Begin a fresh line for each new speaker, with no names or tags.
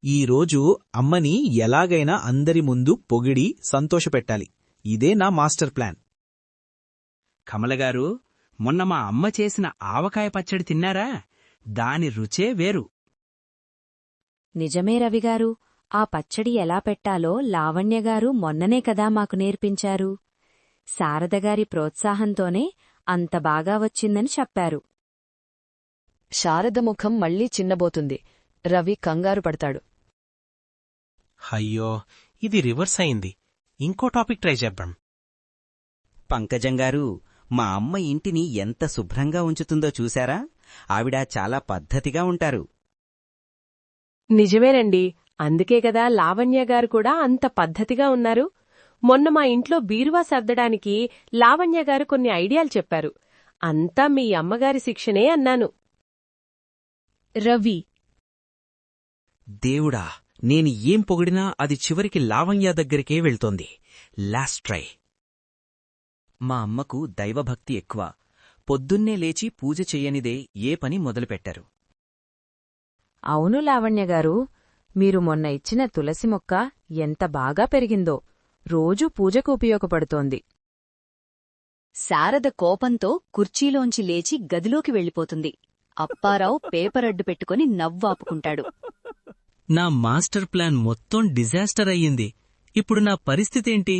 ఈరోజు అమ్మని ఎలాగైనా అందరి ముందు పొగిడి సంతోషపెట్టాలి. ఇదే నా మాస్టర్ ప్లాన్.
కమలగారు, మొన్న మా అమ్మ చేసిన ఆవకాయ పచ్చడి తిన్నారా? దాని రుచే వేరు.
నిజమే రవిగారు, ఆ పచ్చడి ఎలా పెట్టాలో లావణ్యగారు మొన్ననే కదా మాకు నేర్పించారు. శారదగారి ప్రోత్సాహంతోనే అంత బాగా వచ్చిందని చెప్పారు.
శారద ముఖం మళ్లీ చిన్నబోతుంది. రవి కంగారు పడతాడు.
అయ్యో, ఇది రివర్స్ అయింది. ఇంకో టాపిక్ ట్రై చేద్దాం.
పంకజంగారు, మా అమ్మ ఇంటిని ఎంత శుభ్రంగా ఉంచుతుందో చూశారా? ఆవిడ చాలా పద్ధతిగా ఉంటారు.
నిజమేనండి, అందుకే కదా లావణ్యగారు కూడా అంత పద్ధతిగా ఉన్నారు. మొన్న మా ఇంట్లో బీరువా సర్దడానికి లావణ్యగారు కొన్ని ఐడియాలు చెప్పారు. అంతా మీ అమ్మగారి శిక్షణే అన్నాను.
రవి:
దేవుడా, నేను ఏం పొగిడినా అది చివరికి లావణ్య దగ్గరికే వెళ్తోంది. Last try.
మా అమ్మకు దైవభక్తి ఎక్కువ. పొద్దున్నే లేచి పూజ చెయ్యనిదే ఏ పని మొదలుపెట్టారు.
అవును లావణ్యగారు, మీరు మొన్న ఇచ్చిన తులసి మొక్క ఎంత బాగా పెరిగిందో. రోజూ పూజకు ఉపయోగపడుతోంది.
శారద కోపంతో కుర్చీలోంచి లేచి గదిలోకి వెళ్ళిపోతుంది. అప్పారావు పేపర్ అడ్డు పెట్టుకుని నవ్వాపుకుంటాడు.
నా మాస్టర్ ప్లాన్ మొత్తం డిజాస్టర్ అయ్యింది. ఇప్పుడు నా పరిస్థితేంటి?